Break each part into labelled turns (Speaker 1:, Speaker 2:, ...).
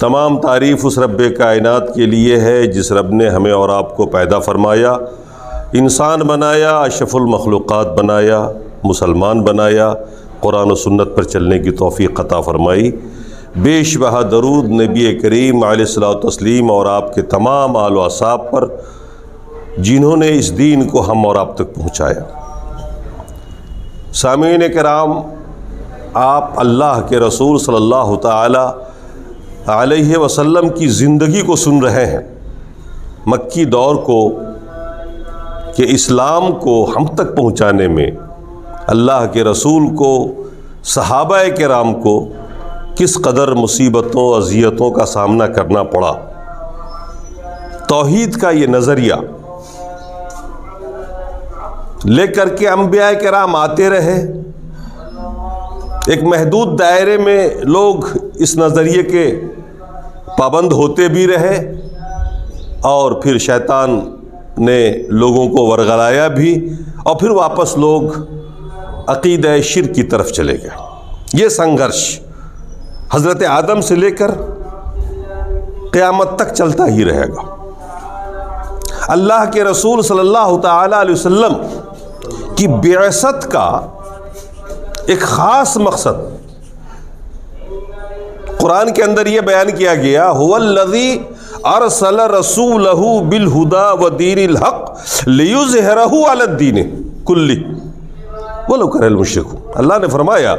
Speaker 1: تمام تعریف اس رب کائنات کے لیے ہے جس رب نے ہمیں اور آپ کو پیدا فرمایا، انسان بنایا، اشرف المخلوقات بنایا، مسلمان بنایا، قرآن و سنت پر چلنے کی توفیق عطا فرمائی۔ بے شبہ درود نبی کریم علیہ الصلوۃ والتسلیم اور آپ کے تمام آل و اصحاب پر جنہوں نے اس دین کو ہم اور آپ تک پہنچایا۔ سامعین کرام، آپ اللہ کے رسول صلی اللہ تعالی علیہ وسلم کی زندگی کو سن رہے ہیں، مکی دور کو، کہ اسلام کو ہم تک پہنچانے میں اللہ کے رسول کو، صحابہ کرام کو کس قدر مصیبتوں اذیتوں کا سامنا کرنا پڑا۔ توحید کا یہ نظریہ لے کر کے انبیاء کرام آتے رہے، ایک محدود دائرے میں لوگ اس نظریے کے پابند ہوتے بھی رہے، اور پھر شیطان نے لوگوں کو ورغلایا بھی، اور پھر واپس لوگ عقیدہ شرک کی طرف چلے گئے۔ یہ سنگھرش حضرت آدم سے لے کر قیامت تک چلتا ہی رہے گا۔ اللہ کے رسول صلی اللہ تعالی علیہ وسلم کی بعثت کا ایک خاص مقصد قرآن کے اندر یہ بیان کیا گیا، هو الذی ارسل رسولہ بالہدی ودین الحق لیظہرہ علی الدین کلہ ولو کرہ المشرکون۔ اللہ نے فرمایا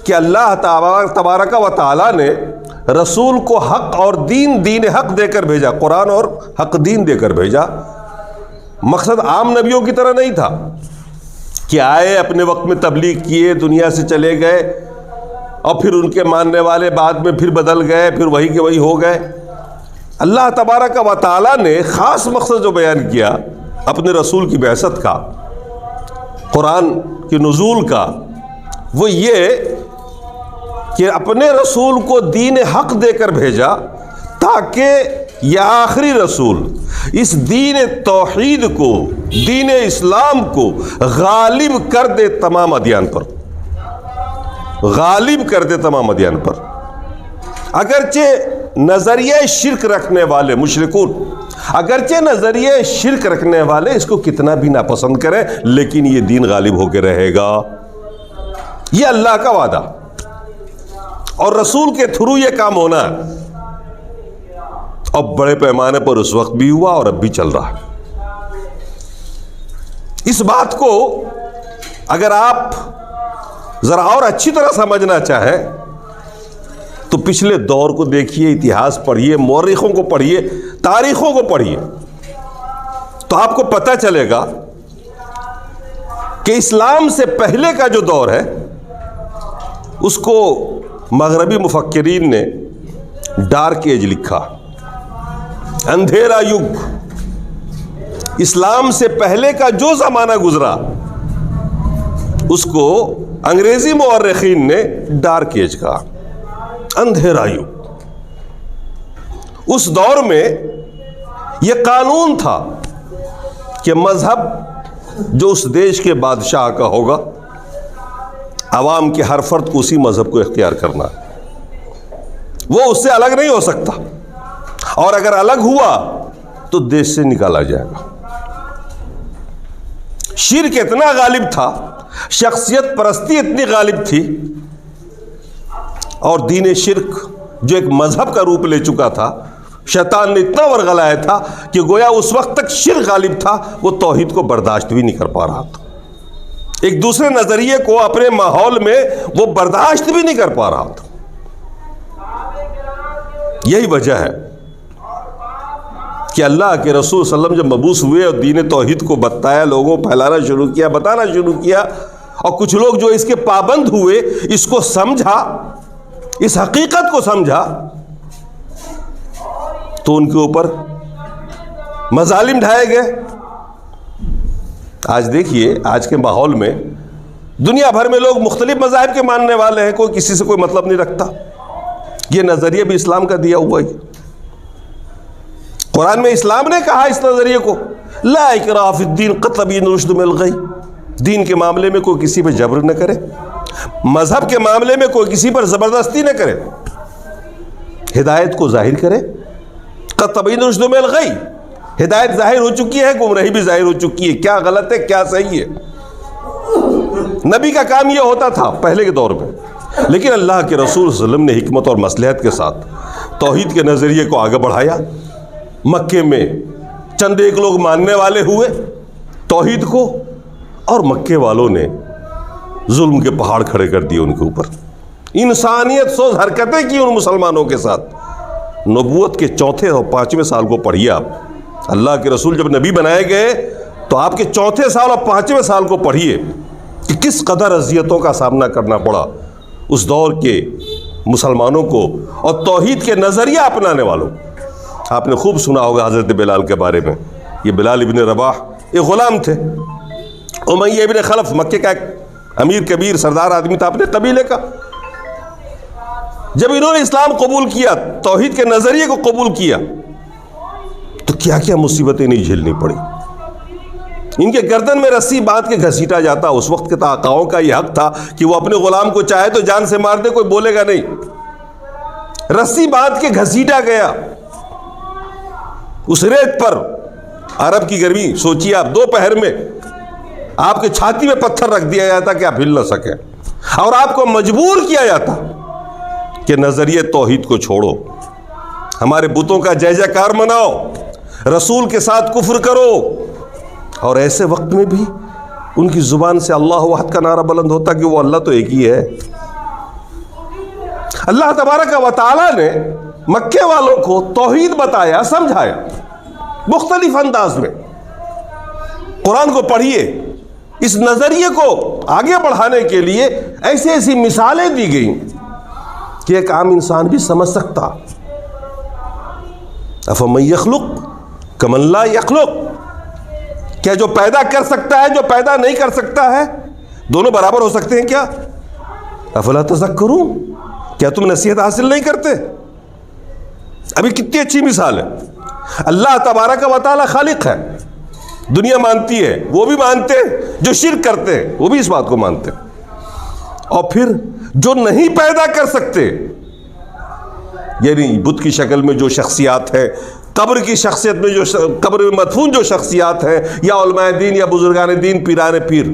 Speaker 1: کہ اللہ تبارک و تعالیٰ نے رسول کو حق اور دین حق دے کر بھیجا، قرآن اور حق دین دے کر بھیجا۔ مقصد عام نبیوں کی طرح نہیں تھا کہ آئے اپنے وقت میں تبلیغ کیے، دنیا سے چلے گئے، اور پھر ان کے ماننے والے بعد میں پھر بدل گئے، پھر وہی کے وہی ہو گئے۔ اللہ تبارک و تعالیٰ نے خاص مقصد جو بیان کیا اپنے رسول کی بعثت کا، قرآن کے نزول کا، وہ یہ کہ اپنے رسول کو دین حق دے کر بھیجا تاکہ یہ آخری رسول اس دین توحید کو، دین اسلام کو غالب کر دے تمام ادیان پر، غالب کر دے تمام ادیان پر۔ اگرچہ نظریہ شرک رکھنے والے مشرکون، اگرچہ نظریہ شرک رکھنے والے اس کو کتنا بھی ناپسند کریں، لیکن یہ دین غالب ہو کے رہے گا، یہ اللہ کا وعدہ، اور رسول کے تھرو یہ کام ہونا ہے، اور بڑے پیمانے پر اس وقت بھی ہوا اور اب بھی چل رہا ہے۔ اس بات کو اگر آپ ذرا اور اچھی طرح سمجھنا چاہیں تو پچھلے دور کو دیکھیے، اتہاس پڑھیے، مورخوں کو پڑھیے، تاریخوں کو پڑھیے، تو آپ کو پتہ چلے گا کہ اسلام سے پہلے کا جو دور ہے اس کو مغربی مفکرین نے ڈارک ایج لکھا، اندھیرا یگ۔ اسلام سے پہلے کا جو زمانہ گزرا اس کو انگریزی مورخین نے ڈارک ایج کہا، اندھیرا یگ۔ اس دور میں یہ قانون تھا کہ مذہب جو اس دیش کے بادشاہ کا ہوگا، عوام کے ہر فرد کو اسی مذہب کو اختیار کرنا، وہ اس سے الگ نہیں ہو سکتا، اور اگر الگ ہوا تو دیش سے نکالا جائے گا۔ شرک اتنا غالب تھا، شخصیت پرستی اتنی غالب تھی، اور دین شرک جو ایک مذہب کا روپ لے چکا تھا، شیطان نے اتنا ورغلایا تھا کہ گویا اس وقت تک شرک غالب تھا، وہ توحید کو برداشت بھی نہیں کر پا رہا تھا، ایک دوسرے نظریے کو اپنے ماحول میں وہ برداشت بھی نہیں کر پا رہا تھا۔ یہی وجہ ہے کہ اللہ کے رسول صلی اللہ علیہ وسلم جب مبعوث ہوئے اور دین توحید کو بتایا، لوگوں کو پھیلانا شروع کیا، بتانا شروع کیا، اور کچھ لوگ جو اس کے پابند ہوئے، اس کو سمجھا، اس حقیقت کو سمجھا، تو ان کے اوپر مظالم ڈھائے گئے۔ آج دیکھیے، آج کے ماحول میں دنیا بھر میں لوگ مختلف مذاہب کے ماننے والے ہیں، کوئی کسی سے کوئی مطلب نہیں رکھتا۔ یہ نظریہ بھی اسلام کا دیا ہوا ہے۔ قرآن میں اسلام نے کہا اس نظریے کو، لا اکراہ فی الدین قد تبین الرشد من الغی، دین کے معاملے میں کوئی کسی پہ جبر نہ کرے، مذہب کے معاملے میں کوئی کسی پر زبردستی نہ کرے۔ ہدایت کو ظاہر کرے. قد تبین الرشد من الغی، ہدایت ظاہر ہو چکی ہے، گمراہی بھی ظاہر ہو چکی ہے، کیا غلط ہے کیا صحیح ہے. نبی کا کام یہ ہوتا تھا پہلے کے دور میں، لیکن اللہ کے رسول صلی اللہ علیہ وسلم نے حکمت اور مصلحت کے ساتھ توحید کے نظریے کو آگے بڑھایا. مکے میں چند ایک لوگ ماننے والے ہوئے توحید کو، اور مکے والوں نے ظلم کے پہاڑ کھڑے کر دیے ان کے اوپر. انسانیت سوز حرکتیں کی ان مسلمانوں کے ساتھ. نبوت کے 4 اور 5ویں سال کو پڑھیے آپ. اللہ کے رسول جب نبی بنائے گئے تو آپ کے 4 سال اور 5ویں سال کو پڑھیے کہ کس قدر اذیتوں کا سامنا کرنا پڑا اس دور کے مسلمانوں کو اور توحید کے نظریہ اپنانے والوں. آپ نے خوب سنا ہوگا حضرت بلال کے بارے میں. یہ بلال ابن رباح ایک غلام تھے. امیہ ابن خلف مکے کا ایک امیر کبیر سردار آدمی تھا اپنے قبیلے کا. جب انہوں نے اسلام قبول کیا، توحید کے نظریے کو قبول کیا، تو کیا کیا مصیبتیں نہیں جھیلنی پڑی. ان کے گردن میں رسی باندھ کے گھسیٹا جاتا. اس وقت کے آقاؤں کا یہ حق تھا کہ وہ اپنے غلام کو چاہے تو جان سے مار دے، کوئی بولے گا نہیں. رسی باندھ کے گھسیٹا گیا اس ریت پر. عرب کی گرمی سوچیے آپ، دوپہر میں آپ کے چھاتی میں پتھر رکھ دیا جاتا کہ آپ ہل نہ سکیں، اور آپ کو مجبور کیا جاتا کہ نظریے توحید کو چھوڑو، ہمارے بتوں کا جے جے کار مناؤ، رسول کے ساتھ کفر کرو. اور ایسے وقت میں بھی ان کی زبان سے اللہ وحد کا نعرہ بلند ہوتا کہ وہ اللہ تو ایک ہی ہے. اللہ تبارک و تعالیٰ نے مکے والوں کو توحید بتایا، سمجھایا مختلف انداز میں. قرآن کو پڑھیے. اس نظریے کو آگے بڑھانے کے لیے ایسی ایسی مثالیں دی گئیں کہ ایک عام انسان بھی سمجھ سکتا. افمن یخلق کمن لا یخلق، کیا جو پیدا کر سکتا ہے جو پیدا نہیں کر سکتا ہے دونوں برابر ہو سکتے ہیں کیا؟ افلا تذکرون، کیا تم نصیحت حاصل نہیں کرتے؟ ابھی کتنی اچھی مثال ہے. اللہ تبارک و تعالی خالق ہے، دنیا مانتی ہے، وہ بھی مانتے ہیں. جو شرک کرتے ہیں وہ بھی اس بات کو مانتے ہیں. اور پھر جو نہیں پیدا کر سکتے، یعنی بت کی شکل میں جو شخصیات ہیں، قبر کی شخصیت میں جو قبر میں مدفون جو شخصیات ہیں، یا علماء دین یا بزرگان دین پیران پیر،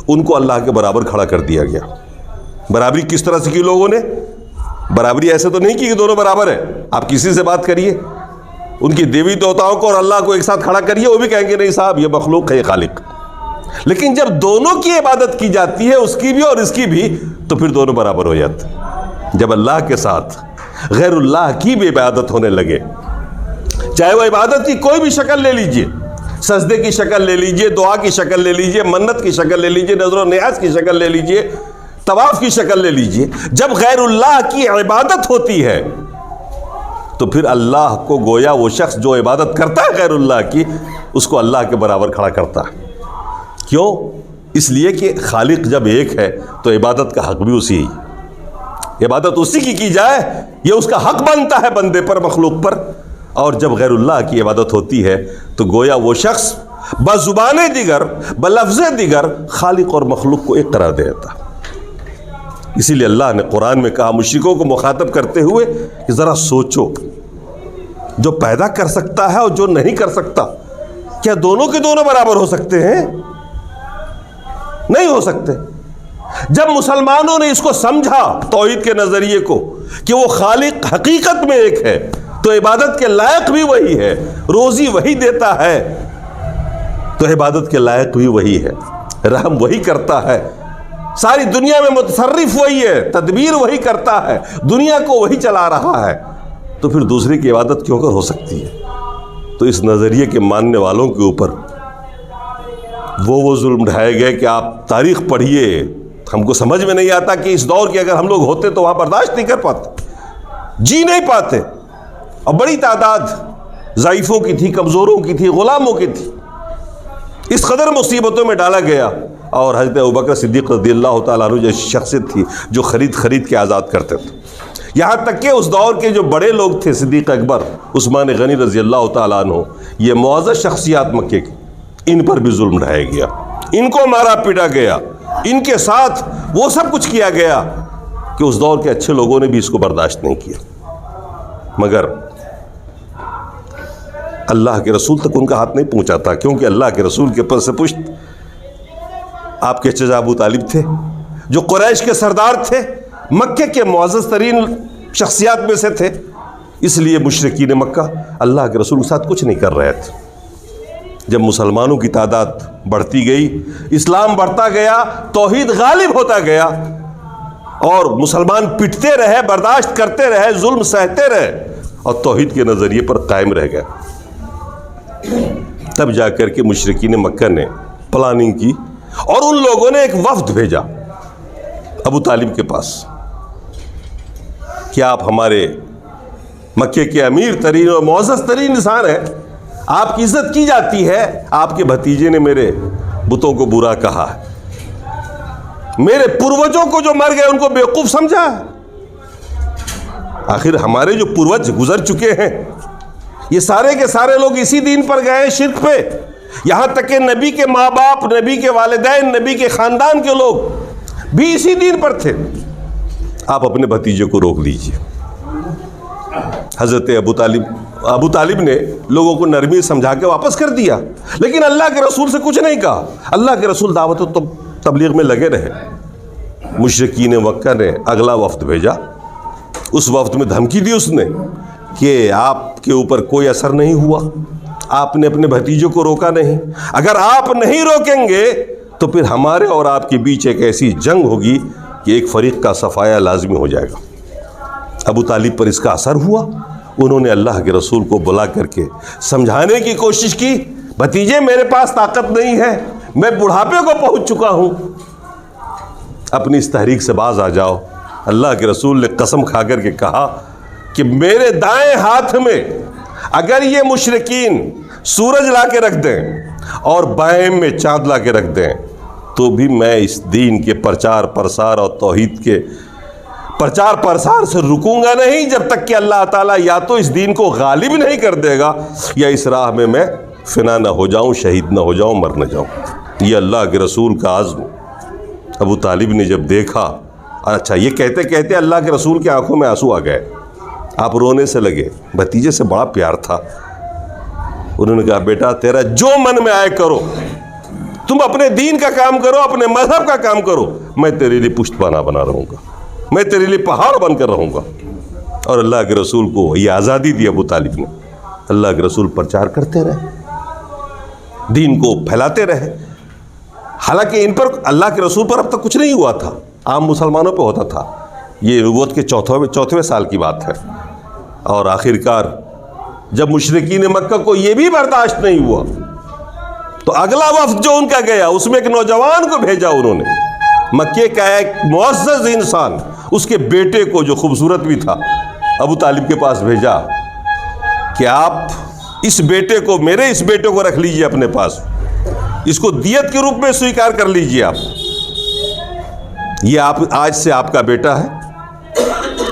Speaker 1: ان کو اللہ کے برابر کھڑا کر دیا گیا. برابری کس طرح سے کی لوگوں نے؟ برابری ایسے تو نہیں کی کہ دونوں برابر ہیں. آپ کسی سے بات کریے، ان کی دیوی دیوتاؤں کو اور اللہ کو ایک ساتھ کھڑا کریے، وہ بھی کہیں گے نہیں صاحب یہ مخلوق ہے یہ خالق. لیکن جب دونوں کی عبادت کی جاتی ہے، اس کی بھی اور اس کی بھی، تو پھر دونوں برابر ہو جاتے. جب اللہ کے ساتھ غیر اللہ کی بھی عبادت ہونے لگے، چاہے وہ عبادت کی کوئی بھی شکل لے لیجئے، سجدے کی شکل لے لیجئے، دعا کی شکل لے لیجئے، منت کی شکل لے لیجئے، نذر و نیاز کی شکل لے لیجئے، طواف کی شکل لے لیجئے، جب غیر اللہ کی عبادت ہوتی ہے تو پھر اللہ کو گویا وہ شخص جو عبادت کرتا ہے غیر اللہ کی، اس کو اللہ کے برابر کھڑا کرتا ہے. کیوں؟ اس لیے کہ خالق جب ایک ہے تو عبادت کا حق بھی اسی ہی، عبادت اسی کی جائے، یہ اس کا حق بنتا ہے بندے پر، مخلوق پر. اور جب غیر اللہ کی عبادت ہوتی ہے تو گویا وہ شخص بزبان دیگر بلفظ دیگر خالق اور مخلوق کو ایک قرار دیتا. اسی لیے اللہ نے قرآن میں کہا مشرکوں کو مخاطب کرتے ہوئے کہ ذرا سوچو، جو پیدا کر سکتا ہے اور جو نہیں کر سکتا، کیا دونوں کے دونوں برابر ہو سکتے ہیں؟ نہیں ہو سکتے. جب مسلمانوں نے اس کو سمجھا توحید کے نظریے کو کہ وہ خالق حقیقت میں ایک ہے، تو عبادت کے لائق بھی وہی ہے، روزی وہی دیتا ہے تو عبادت کے لائق بھی وہی ہے، رحم وہی کرتا ہے، ساری دنیا میں متصرف وہی ہے، تدبیر وہی کرتا ہے، دنیا کو وہی چلا رہا ہے، تو پھر دوسرے کی عبادت کیوں کر ہو سکتی ہے؟ تو اس نظریے کے ماننے والوں کے اوپر وہ ظلم ڈھائے گئے کہ آپ تاریخ پڑھیے. ہم کو سمجھ میں نہیں آتا کہ اس دور کے اگر ہم لوگ ہوتے تو وہاں برداشت نہیں کر پاتے، جی نہیں پاتے. اور بڑی تعداد ضعیفوں کی تھی، کمزوروں کی تھی، غلاموں کی تھی. اس قدر مصیبتوں میں ڈالا گیا. اور حضرت ابوبکر صدیق رضی اللہ تعالیٰ عنہ جیسی شخصیت تھی جو خرید کے آزاد کرتے تھے. یہاں تک کہ اس دور کے جو بڑے لوگ تھے، صدیق اکبر، عثمان غنی رضی اللہ تعالیٰ عنہ، یہ معزز شخصیات مکے کی، ان پر بھی ظلم ڈھایا گیا، ان کو مارا پیٹا گیا، ان کے ساتھ وہ سب کچھ کیا گیا کہ اس دور کے اچھے لوگوں نے بھی اس کو برداشت نہیں کیا. مگر اللہ کے رسول تک ان کا ہاتھ نہیں پہنچا تھا، کیونکہ اللہ کے رسول کے پس پشت آپ کے چچا ابو طالب تھے، جو قریش کے سردار تھے، مکے کے معزز ترین شخصیات میں سے تھے. اس لیے مشرکین مکہ اللہ کے رسول کے ساتھ کچھ نہیں کر رہے تھے. جب مسلمانوں کی تعداد بڑھتی گئی، اسلام بڑھتا گیا، توحید غالب ہوتا گیا، اور مسلمان پٹتے رہے، برداشت کرتے رہے، ظلم سہتے رہے، اور توحید کے نظریے پر قائم رہ گئے، تب جا کر کے مشرکین مکہ نے پلاننگ کی، اور ان لوگوں نے ایک وفد بھیجا ابو طالب کے پاس کہ آپ ہمارے مکے کے امیر ترین اور معزز ترین انسان ہیں، آپ کی عزت کی جاتی ہے، آپ کے بھتیجے نے میرے بتوں کو برا کہا ہے، میرے پروجوں کو جو مر گئے ان کو بیوقوف سمجھا ہے. آخر ہمارے جو پروج گزر چکے ہیں، یہ سارے کے سارے لوگ اسی دین پر گئے، شرک پہ، یہاں تک کہ نبی کے ماں باپ، نبی کے والدین، نبی کے خاندان کے لوگ بھی اسی دین پر تھے. آپ اپنے بھتیجے کو روک لیجئے. حضرت ابو طالب نے لوگوں کو نرمی سمجھا کے واپس کر دیا، لیکن اللہ کے رسول سے کچھ نہیں کہا. اللہ کے رسول دعوت و تبلیغ میں لگے رہے. مشرکین مکہ نے اگلا وفد بھیجا. اس وفد میں دھمکی دی اس نے کہ آپ کے اوپر کوئی اثر نہیں ہوا، آپ نے اپنے بھتیجوں کو روکا نہیں، اگر آپ نہیں روکیں گے تو پھر ہمارے اور آپ کے بیچ ایک ایسی جنگ ہوگی کہ ایک فریق کا صفایا لازمی ہو جائے گا. ابو طالب پر اس کا اثر ہوا. انہوں نے اللہ کے رسول کو بلا کر کے سمجھانے کی کوشش کی، بھتیجے میرے پاس طاقت نہیں ہے، میں بڑھاپے کو پہنچ چکا ہوں، اپنی اس تحریک سے باز آ جاؤ. اللہ کے رسول نے قسم کھا کر کے کہا کہ میرے دائیں ہاتھ میں اگر یہ مشرکین سورج لا کے رکھ دیں اور بائیں میں چاند لا کے رکھ دیں تو بھی میں اس دین کے پرچار پرسار اور توحید کے پرچار پرسار سے رکوں گا نہیں، جب تک کہ اللہ تعالیٰ یا تو اس دین کو غالب نہیں کر دے گا یا اس راہ میں فنا نہ ہو جاؤں، شہید نہ ہو جاؤں، مر نہ جاؤں. یہ اللہ کے رسول کا عزم. ابو طالب نے جب دیکھا، اچھا یہ کہتے کہتے اللہ کے رسول کی آنکھوں میں آنسو آ گئے، آپ رونے سے لگے. بھتیجے سے بڑا پیار تھا. انہوں نے کہا بیٹا تیرا جو من میں آئے کرو، تم اپنے دین کا کام کرو، اپنے مذہب کا کام کرو، میں تیرے لیے پشت پناہ بنا رہوں گا، میں تیرے لیے پہاڑ بن کر رہوں گا. اور اللہ کے رسول کو یہ آزادی دی ابو طالب نے. اللہ کے رسول پرچار کرتے رہے، دین کو پھیلاتے رہے. حالانکہ ان پر اللہ کے رسول پر اب تک کچھ نہیں ہوا تھا، عام مسلمانوں پہ ہوتا تھا. یہ نبوت کے چوتھویں سال کی بات ہے. اور آخر کار جب مشرکین مکہ کو یہ بھی برداشت نہیں ہوا تو اگلا وفد جو ان کا گیا اس میں ایک نوجوان کو بھیجا. انہوں نے مکے کا ایک معزز انسان، اس کے بیٹے کو جو خوبصورت بھی تھا، ابو طالب کے پاس بھیجا کہ آپ اس بیٹے کو، میرے اس بیٹے کو رکھ لیجئے اپنے پاس، اس کو دیت کے روپ میں سویکار کر لیجئے آپ. یہ آپ آج سے آپ کا بیٹا ہے،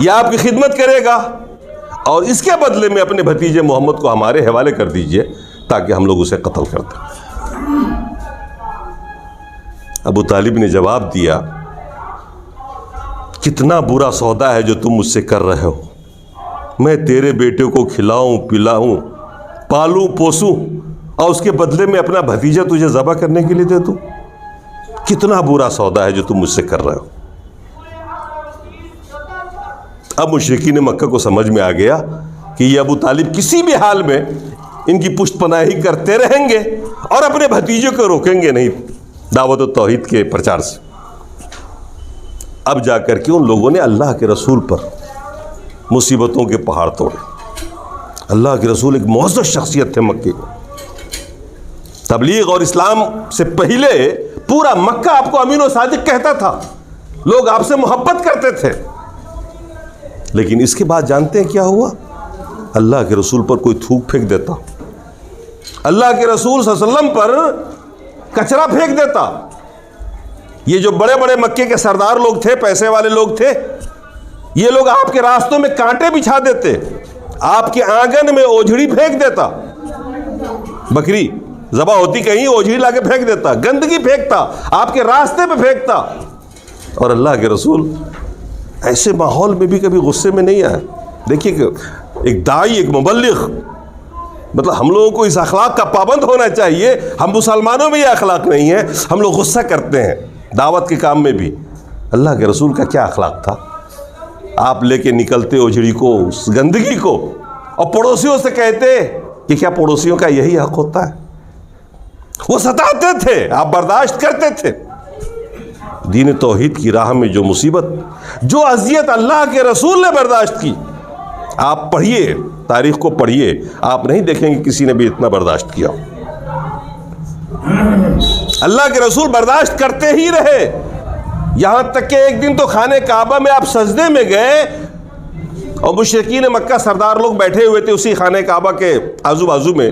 Speaker 1: یہ آپ کی خدمت کرے گا، اور اس کے بدلے میں اپنے بھتیجے محمد کو ہمارے حوالے کر دیجئے تاکہ ہم لوگ اسے قتل کر دیں. ابو طالب نے جواب دیا، کتنا برا سودا ہے جو تم مجھ سے کر رہے ہو. میں تیرے بیٹے کو کھلاؤں پلاؤں پالوں پوسوں اور اس کے بدلے میں اپنا بھتیجا تجھے ذبح کرنے کے لیے دے دوں. کتنا برا سودا ہے جو تم مجھ سے کر رہے ہو. اب مشرکین مکہ کو سمجھ میں آ گیا کہ یہ ابو طالب کسی بھی حال میں ان کی پشت پناہی کرتے رہیں گے اور اپنے بھتیجے کو روکیں گے نہیں دعوت و توحید کے پرچار سے. اب جا کر کے ان لوگوں نے اللہ کے رسول پر مصیبتوں کے پہاڑ توڑے. اللہ کے رسول ایک معزز شخصیت تھے مکے کو. تبلیغ اور اسلام سے پہلے پورا مکہ آپ کو امین و صادق کہتا تھا، لوگ آپ سے محبت کرتے تھے. لیکن اس کے بعد جانتے ہیں کیا ہوا؟ اللہ کے رسول پر کوئی تھوک پھینک دیتا، اللہ کے رسول صلی اللہ علیہ وسلم پر کچرا پھینک دیتا. یہ جو بڑے بڑے مکے کے سردار لوگ تھے، پیسے والے لوگ تھے، یہ لوگ آپ کے راستوں میں کانٹے بچھا دیتے، آپ کے آنگن میں اوجھڑی پھینک دیتا. بکری ذبح ہوتی کہیں اوجھڑی لا کے پھینک دیتا، گندگی پھینکتا، آپ کے راستے پہ پھینکتا. اور اللہ کے رسول ایسے ماحول میں بھی کبھی غصے میں نہیں آئے. دیکھیے کہ ایک داعی، ایک مبلغ، مطلب ہم لوگوں کو اس اخلاق کا پابند ہونا چاہیے. ہم مسلمانوں میں یہ اخلاق نہیں ہے. ہم لوگ غصہ کرتے ہیں دعوت کے کام میں بھی. اللہ کے رسول کا کیا اخلاق تھا؟ آپ لے کے نکلتے اجڑی کو، اس گندگی کو، اور پڑوسیوں سے کہتے کہ کیا پڑوسیوں کا یہی حق ہوتا ہے؟ وہ ستاتے تھے، آپ برداشت کرتے تھے. دین توحید کی راہ میں جو مصیبت، جو اذیت اللہ کے رسول نے برداشت کی، آپ پڑھیے، تاریخ کو پڑھیے، آپ نہیں دیکھیں گے کسی نے بھی اتنا برداشت کیا. اللہ کے رسول برداشت کرتے ہی رہے، یہاں تک کہ ایک دن تو خانہ کعبہ میں آپ سجدے میں گئے اور مشرکین مکہ سردار لوگ بیٹھے ہوئے تھے اسی خانہ کعبہ کے آزو بازو میں.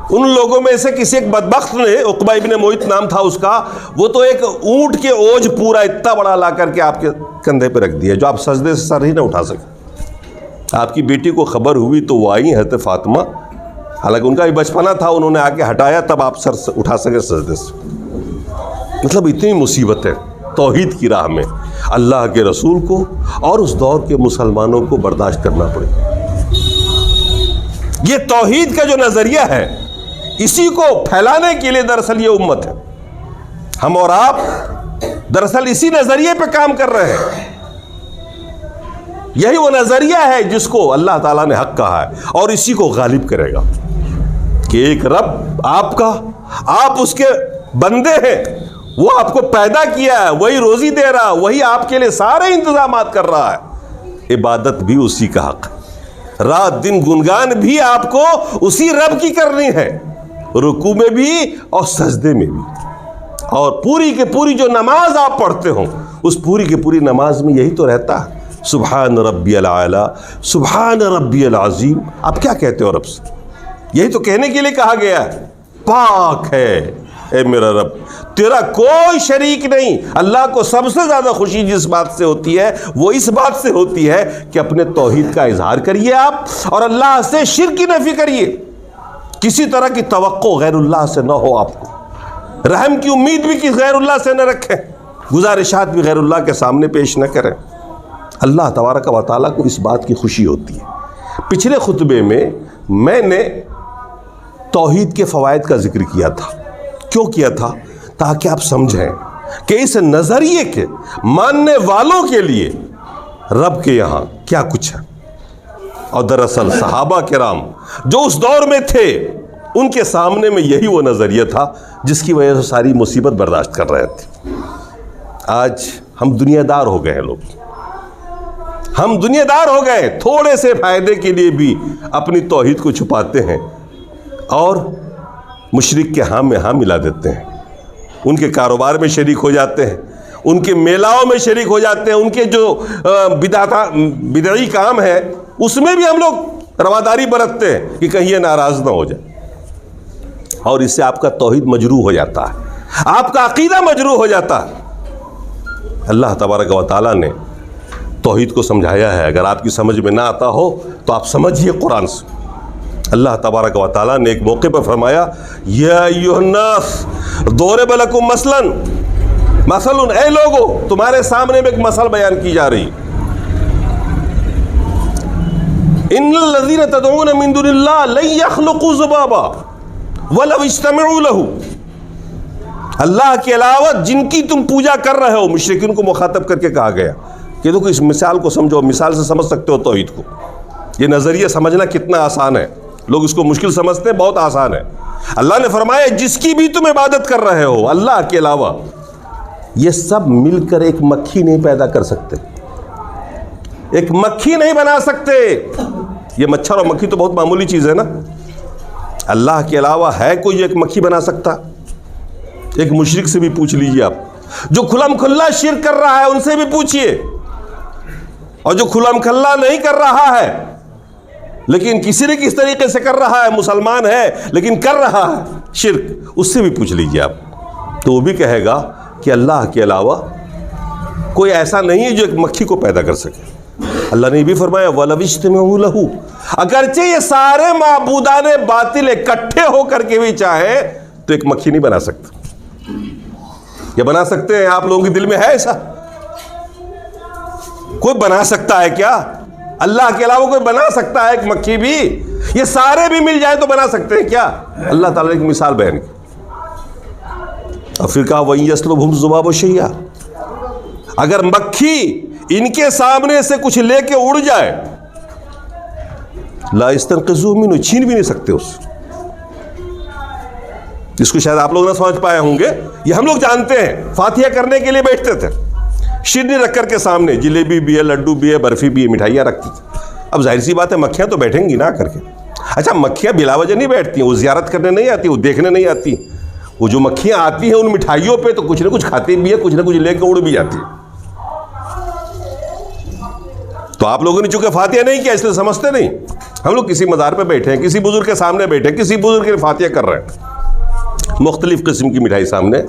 Speaker 1: ان لوگوں میں سے کسی ایک بدبخت نے، عقبہ ابن معیط نام تھا اس کا، وہ تو ایک اونٹ کے اوج پورا اتنا بڑا لا کر کے آپ کے کندھے پہ رکھ دیا جو آپ سجدے سے سر ہی نہ اٹھا سکے. آپ کی بیٹی کو خبر ہوئی تو وہ آئی حضرت فاطمہ، حالانکہ ان کا بھی بچپنا تھا، انہوں نے آ کے ہٹایا تب آپ سر اٹھا سکے سجدے سے. مطلب اتنی مصیبت ہے توحید کی راہ میں. اللہ کے رسول کو اور اس دور کے مسلمانوں کو برداشت کرنا پڑے. یہ توحید کا جو نظریہ ہے، اسی کو پھیلانے کے لیے دراصل یہ امت ہے. ہم اور آپ دراصل اسی نظریے پہ کام کر رہے ہیں. یہی وہ نظریہ ہے جس کو اللہ تعالیٰ نے حق کہا ہے اور اسی کو غالب کرے گا کہ ایک رب آپ کا، آپ اس کے بندے ہیں، وہ آپ کو پیدا کیا ہے، وہی روزی دے رہا، وہی آپ کے لیے سارے انتظامات کر رہا ہے. عبادت بھی اسی کا حق ہے، رات دن گنگان بھی آپ کو اسی رب کی کرنی ہے، رکوع میں بھی اور سجدے میں بھی. اور پوری کے پوری جو نماز آپ پڑھتے ہوں، اس پوری کی پوری نماز میں یہی تو رہتا ہے، سبحان ربی العالی، سبحان ربی العظیم. آپ کیا کہتے ہو رب سے؟ یہی تو کہنے کے لیے کہا گیا ہے. پاک ہے اے میرا رب، تیرا کوئی شریک نہیں. اللہ کو سب سے زیادہ خوشی جس بات سے ہوتی ہے وہ اس بات سے ہوتی ہے کہ اپنے توحید کا اظہار کریے آپ، اور اللہ سے شرک کی نفی کریے. کسی طرح کی توقع غیر اللہ سے نہ ہو، آپ کو رحم کی امید بھی غیر اللہ سے نہ رکھیں، گزارشات بھی غیر اللہ کے سامنے پیش نہ کریں. اللہ تبارک و تعالیٰ کو اس بات کی خوشی ہوتی ہے. پچھلے خطبے میں نے توحید کے فوائد کا ذکر کیا تھا. کیوں کیا تھا؟ تاکہ آپ سمجھیں کہ اس نظریے کے ماننے والوں کے لیے رب کے یہاں کیا کچھ ہے. اور دراصل صحابہ کرام جو اس دور میں تھے، ان کے سامنے میں یہی وہ نظریہ تھا جس کی وجہ سے ساری مصیبت برداشت کر رہے تھے. آج ہم دنیا دار ہو گئے ہیں، لوگ ہم دنیا دار ہو گئے، تھوڑے سے فائدے کے لیے بھی اپنی توحید کو چھپاتے ہیں اور مشرک کے ہاں میں ہاں ملا دیتے ہیں. ان کے کاروبار میں شریک ہو جاتے ہیں، ان کے میلاؤں میں شریک ہو جاتے ہیں، ان کے جو بدعی کام ہے اس میں بھی ہم لوگ رواداری برتتے ہیں کہ کہیں یہ ناراض نہ ہو جائے. اور اس سے آپ کا توحید مجروح ہو جاتا ہے، آپ کا عقیدہ مجروح ہو جاتا ہے. اللہ تبارک و تعالیٰ نے توحید کو سمجھایا ہے. اگر آپ کی سمجھ میں نہ آتا ہو تو آپ سمجھیے قرآن سے. اللہ تبارک و تعالیٰ نے ایک موقع پر فرمایا، یا ایھا الناس ضرب لکم مثلا، اے لوگو تمہارے سامنے میں ایک مثل بیان کی جا رہی. ان الذین تدعون من دون اللہ لن یخلقوا ذبابا ولو اجتمعوا لہ. اللہ کے علاوہ جن کی تم پوجا کر رہے ہو، مشرکین کو مخاطب کر کے کہا گیا کہ دیکھو اس مثال کو سمجھو، مثال سے سمجھ سکتے ہو توحید کو. یہ نظریہ سمجھنا کتنا آسان ہے، لوگ اس کو مشکل سمجھتے ہیں، بہت آسان ہے. اللہ نے فرمایا جس کی بھی تم عبادت کر رہے ہو اللہ کے علاوہ، یہ سب مل کر ایک مکھی نہیں پیدا کر سکتے، ایک مکھی نہیں بنا سکتے. یہ مچھر اور مکھی تو بہت معمولی چیز ہے نا. اللہ کے علاوہ ہے کوئی ایک مکھی بنا سکتا؟ ایک مشرک سے بھی پوچھ لیجئے آپ، جو کھلم کھلا شرک کر رہا ہے ان سے بھی پوچھئے، اور جو کھلم کھلا نہیں کر رہا ہے لیکن کسی نہ کس طریقے سے کر رہا ہے، مسلمان ہے لیکن کر رہا ہے شرک، اس سے بھی پوچھ لیجئے آپ، تو وہ بھی کہے گا کہ اللہ کے علاوہ کوئی ایسا نہیں ہے جو ایک مکھی کو پیدا کر سکے. اللہ نے بھی فرمایا وَلَوِ اجْتَمَعُوا لَهُ، اگرچہ یہ سارے معبودان باطل اکٹھے ہو کر کے بھی چاہے تو ایک مکھی نہیں بنا سکتا. یہ بنا سکتے ہیں؟ آپ لوگوں کے دل میں ہے ایسا؟ کوئی بنا سکتا ہے کیا؟ اللہ کے علاوہ کوئی بنا سکتا ہے ایک مکھی بھی؟ یہ سارے بھی مل جائے تو بنا سکتے ہیں کیا؟ اللہ تعالیٰ نے ایک مثال بیان کی اور پھر کہا وَإِن يَسْلُبْهُمْ الذُّبَابُ شَيْئًا، اگر مکھی ان کے سامنے سے کچھ لے کے اڑ جائے لا يَسْتَنقِذُوهُ مِنْهُ، چھین بھی نہیں سکتے اس کو شاید آپ لوگ نہ سمجھ پائے ہوں گے، یہ ہم لوگ جانتے ہیں۔ فاتحہ کرنے کے لیے بیٹھتے تھے، شیرنی رکھ کر کے سامنے جلیبی بھی ہے، لڈو بھی ہے، برفی بھی ہے، مٹھائیاں رکھتی تھی۔ اب ظاہر سی بات ہے مکھیاں تو بیٹھیں گی نہ کر کے۔ اچھا مکھیاں بلا وجہ نہیں بیٹھتی ہیں، وہ زیارت کرنے نہیں آتی، وہ دیکھنے نہیں آتی، وہ جو مکھیاں آتی ہیں ان مٹھائیوں پہ تو کچھ نہ کچھ کھاتی بھی ہے، کچھ نہ کچھ لے کے اڑ بھی جاتی ہے۔ تو آپ لوگوں نے چونکہ فاتحہ نہیں کیا اس لیے سمجھتے نہیں۔ ہم لوگ کسی مزار پہ بیٹھے ہیں، کسی بزرگ کے سامنے بیٹھے ہیں، کسی بزرگ کے فاتحہ کر رہے ہیں، مختلف قسم کی مٹھائی سامنے۔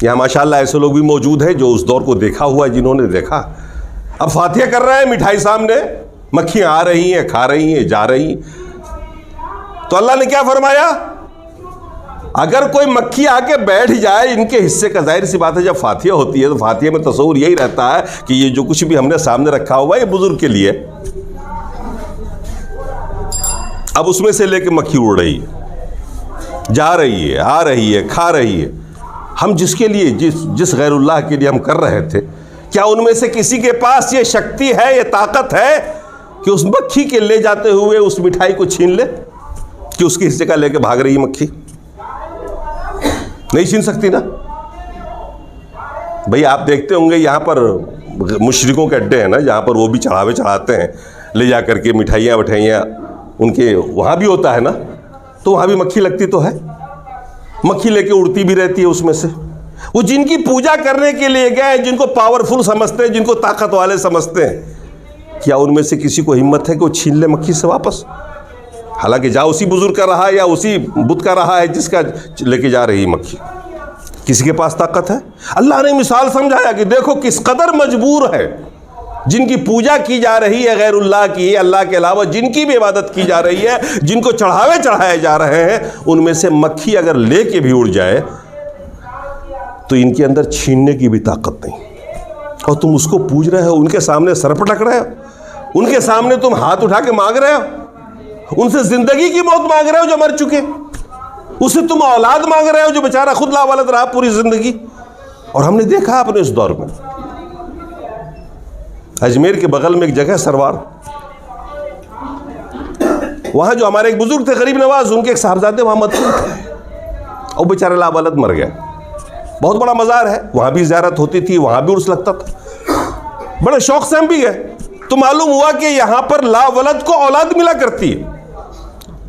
Speaker 1: یہاں ماشاءاللہ ایسے لوگ بھی موجود ہیں جو اس دور کو دیکھا ہوا ہے، جنہوں نے دیکھا۔ اب فاتحہ کر رہے ہیں، مٹھائی سامنے، مکھیاں آ رہی ہیں، کھا رہی ہیں، جا رہی ہیں۔ تو اللہ نے کیا فرمایا؟ اگر کوئی مکھی آ کے بیٹھ جائے ان کے حصے کا، ظاہر سی بات ہے جب فاتحہ ہوتی ہے تو فاتحہ میں تصور یہی رہتا ہے کہ یہ جو کچھ بھی ہم نے سامنے رکھا ہوا ہے یہ بزرگ کے لیے۔ اب اس میں سے لے کے مکھی اڑ رہی ہے، جا رہی ہے، آ رہی ہے، کھا رہی ہے۔ ہم جس کے لیے جس غیر اللہ کے لیے ہم کر رہے تھے، کیا ان میں سے کسی کے پاس یہ شکتی ہے، یہ طاقت ہے کہ اس مکھی کے لے جاتے ہوئے اس مٹھائی کو چھین لے، کہ اس کے حصے کا لے کے بھاگ رہی ہے مکھی؟ نہیں چھین سکتی نا۔ بھئی آپ دیکھتے ہوں گے یہاں پر مشرکوں کے اڈے ہیں نا، جہاں پر وہ بھی چڑھاوے چڑھاتے ہیں لے جا کر کے مٹھائیاں وٹھائیاں، ان کے وہاں بھی ہوتا ہے نا، تو وہاں بھی مکھی لگتی تو ہے، مکھی لے کے اڑتی بھی رہتی ہے اس میں سے۔ وہ جن کی پوجا کرنے کے لیے گئے، جن کو پاورفل سمجھتے ہیں، جن کو طاقت والے سمجھتے ہیں، کیا ان میں سے کسی کو ہمت ہے کہ وہ چھین لے مکھی سے واپس؟ حالانکہ جا اسی بزرگ کا رہا ہے یا اسی بت کا رہا ہے جس کا لے کے جا رہی مکھی، کسی کے پاس طاقت ہے؟ اللہ نے مثال سمجھایا کہ دیکھو کس قدر مجبور ہے، جن کی پوجا کی جا رہی ہے غیر اللہ کی، اللہ کے علاوہ جن کی بھی عبادت کی جا رہی ہے، جن کو چڑھاوے چڑھائے جا رہے ہیں، ان میں سے مکھی اگر لے کے بھی اڑ جائے تو ان کے اندر چھیننے کی بھی طاقت نہیں، اور تم اس کو پوج رہے ہو، ان کے سامنے سر پٹک رہے ہو، ان کے سامنے تم ہاتھ اٹھا کے مانگ رہے ہو، ان سے زندگی کی موت مانگ رہے ہو جو مر چکے، اس سے تم اولاد مانگ رہے ہو جو بیچارہ خود لا والد رہا پوری زندگی۔ اور ہم نے دیکھا اپنے اس دور میں اجمیر کے بغل میں ایک جگہ سروار، وہاں جو ہمارے ایک بزرگ تھے غریب نواز، ان کے ایک صاحبزادے وہاں مدفون تھے اور بیچارے لا والد مر گئے۔ بہت بڑا مزار ہے، وہاں بھی زیارت ہوتی تھی، وہاں بھی عرس لگتا تھا، بڑے شوق سے ہم بھی گئے۔ تو معلوم ہوا کہ یہاں پر لا ولد کو اولاد ملا کرتی ہے،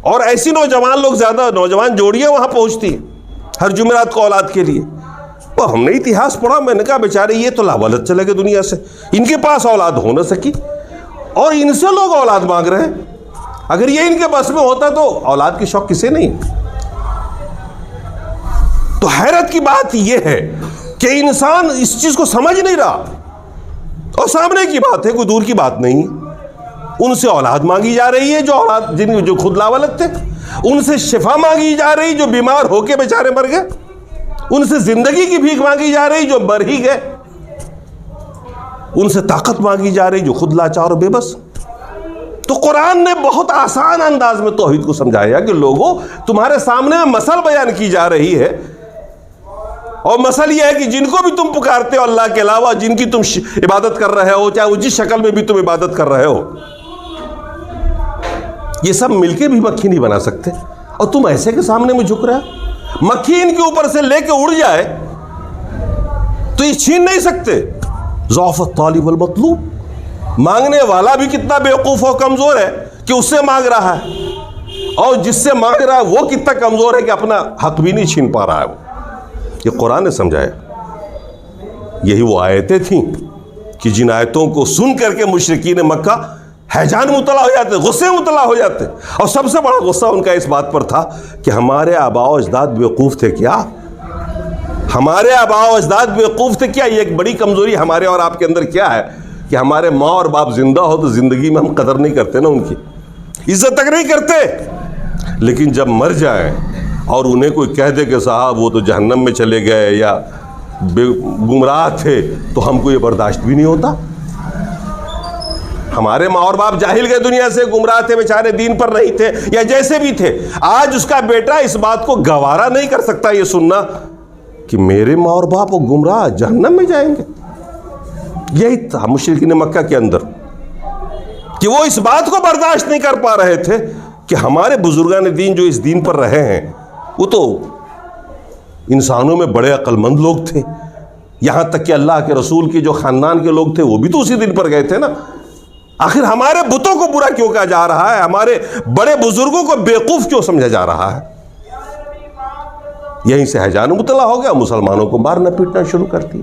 Speaker 1: اور ایسی نوجوان لوگ، زیادہ نوجوان جوڑیاں وہاں پہنچتی ہیں ہر جمعرات کو اولاد کے لیے۔ وہ ہم نے اتہاس پڑھا، میں نے کہا بیچارے یہ تو لا ولد چلے گئے دنیا سے، ان کے پاس اولاد ہو نہ سکی اور ان سے لوگ اولاد مانگ رہے ہیں۔ اگر یہ ان کے بس میں ہوتا تو اولاد کی شوق کسے نہیں۔ تو حیرت کی بات یہ ہے کہ انسان اس چیز کو سمجھ نہیں رہا، اور سامنے کی بات ہے، کوئی دور کی بات نہیں۔ ان سے اولاد مانگی جا رہی ہے جو خود لا ولد تھے، ان سے شفا مانگی جا رہی جو بیمار ہو کے بیچارے مر گئے، ان سے زندگی کی بھیک مانگی جا رہی جو مر ہی گئے، ان سے طاقت مانگی جا رہی جو خود لاچار اور بے بس۔ تو قرآن نے بہت آسان انداز میں توحید کو سمجھایا کہ لوگوں تمہارے سامنے مثل بیان کی جا رہی ہے، اور مثل یہ ہے کہ جن کو بھی تم پکارتے ہو اللہ کے علاوہ، جن کی تم عبادت کر رہے ہو، چاہے وہ جس شکل میں بھی تم عبادت کر رہے ہو، یہ سب مل کے بھی مکھی نہیں بنا سکتے، اور تم ایسے کے سامنے میں جھک رہے ہو۔ مکھی ان کے اوپر سے لے کے اڑ جائے تو یہ چھین نہیں سکتے۔ ضعف الطالب والمطلوب، مانگنے والا بھی کتنا بیوقوف اور کمزور ہے کہ اس سے مانگ رہا ہے، اور جس سے مانگ رہا ہے وہ کتنا کمزور ہے کہ اپنا حق بھی نہیں چھین پا رہا ہے۔ یہ قرآن نے سمجھایا۔ یہی وہ آیتیں تھیں کہ جن آیتوں کو سن کر کے مشرکین مکہ ہیجان مبتلا ہو جاتے، غصے مبتلا ہو جاتے، اور سب سے بڑا غصہ ان کا اس بات پر تھا کہ ہمارے آباء و اجداد بیوقوف تھے کیا؟ ہمارے آباء و اجداد بیوقوف تھے کیا؟ یہ ایک بڑی کمزوری ہمارے اور آپ کے اندر کیا ہے کہ ہمارے ماں اور باپ زندہ ہو تو زندگی میں ہم قدر نہیں کرتے نا، ان کی عزت تک نہیں کرتے، لیکن جب مر جائیں اور انہیں کوئی کہہ دے کہ صاحب وہ تو جہنم میں چلے گئے یا گمراہ تھے، تو ہم کو یہ برداشت بھی نہیں ہوتا۔ ہمارے ماں اور باپ جاہل گئے دنیا سے، گمراہ تھے بیچارے، دین پر نہیں تھے یا جیسے بھی تھے. آج اس کا بیٹا اس بات کو گوارا نہیں کر سکتا یہ سننا کہ میرے ماں اور باپ وہ گمراہ جہنم میں جائیں گے. یہی تھا مشرکین مکہ کے اندر کہ وہ اس بات کو برداشت نہیں کر پا رہے تھے کہ ہمارے بزرگان دین جو اس دین پر رہے ہیں وہ تو انسانوں میں بڑے عقل مند لوگ تھے. یہاں تک کہ اللہ کے رسول کے جو خاندان کے لوگ تھے وہ بھی تو اسی دن پر گئے تھے نا. آخر ہمارے بتوں کو برا کیوں کہا جا رہا ہے؟ ہمارے بڑے بزرگوں کو بیوقوف کیوں سمجھا جا رہا ہے؟ یہیں سے حیجان مطلع ہو گیا، مسلمانوں کو مارنا پیٹنا شروع کرتی.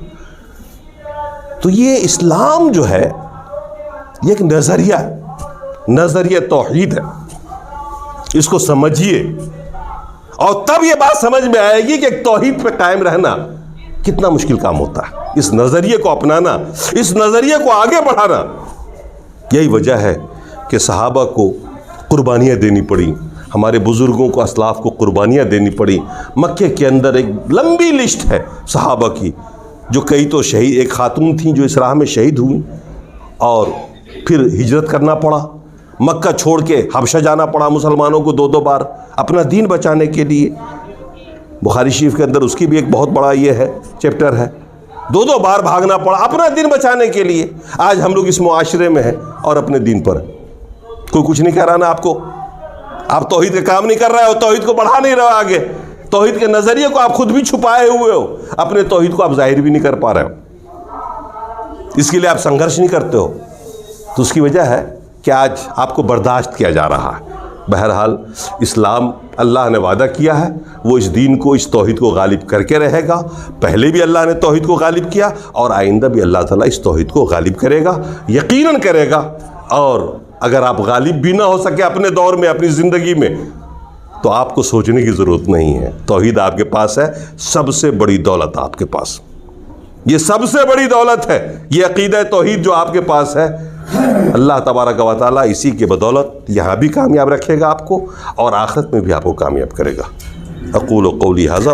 Speaker 1: تو یہ اسلام جو ہے یہ ایک نظریہ توحید ہے. اس کو سمجھیے اور تب یہ بات سمجھ میں آئے گی کہ ایک توحید پہ قائم رہنا کتنا مشکل کام ہوتا ہے. اس نظریے کو اپنانا، اس نظریے کو آگے بڑھانا. یہی وجہ ہے کہ صحابہ کو قربانیاں دینی پڑی، ہمارے بزرگوں کو اسلاف کو قربانیاں دینی پڑی. مکے کے اندر ایک لمبی لسٹ ہے صحابہ کی، جو کئی تو شہید، ایک خاتون تھیں جو اس راہ میں شہید ہوئیں اور پھر ہجرت کرنا پڑا، مکہ چھوڑ کے حبشہ جانا پڑا مسلمانوں کو 2 بار اپنا دین بچانے کے لیے. بخاری شریف کے اندر اس کی بھی ایک بہت بڑا یہ ہے چیپٹر ہے. 2 بار بھاگنا پڑا اپنا دین بچانے کے لیے. آج ہم لوگ اس معاشرے میں ہیں اور اپنے دین پر ہیں. کوئی کچھ نہیں کہہ رہا نا آپ کو، آپ توحید کا کام نہیں کر رہے ہو، توحید کو بڑھا نہیں رہے ہو آگے. توحید کے نظریے کو آپ خود بھی چھپائے ہوئے ہو، اپنے توحید کو آپ ظاہر بھی نہیں کر پا رہے ہو. اس کے لیے آپ سنگھرش نہیں کرتے ہو. تو اس کی وجہ ہے کہ آج آپ کو برداشت کیا جا رہا ہے. بہرحال اسلام اللہ نے وعدہ کیا ہے وہ اس دین کو، اس توحید کو غالب کر کے رہے گا. پہلے بھی اللہ نے توحید کو غالب کیا اور آئندہ بھی اللہ تعالیٰ اس توحید کو غالب کرے گا، یقیناً کرے گا. اور اگر آپ غالب بھی نہ ہو سکے اپنے دور میں، اپنی زندگی میں، تو آپ کو سوچنے کی ضرورت نہیں ہے. توحید آپ کے پاس ہے، سب سے بڑی دولت آپ کے پاس. یہ سب سے بڑی دولت ہے، یہ عقیدہ توحید جو آپ کے پاس ہے. اللہ تبارک و تعالیٰ اسی کے بدولت یہاں بھی کامیاب رکھے گا آپ کو اور آخرت میں بھی آپ کو کامیاب کرے گا. اقول قولی ھذا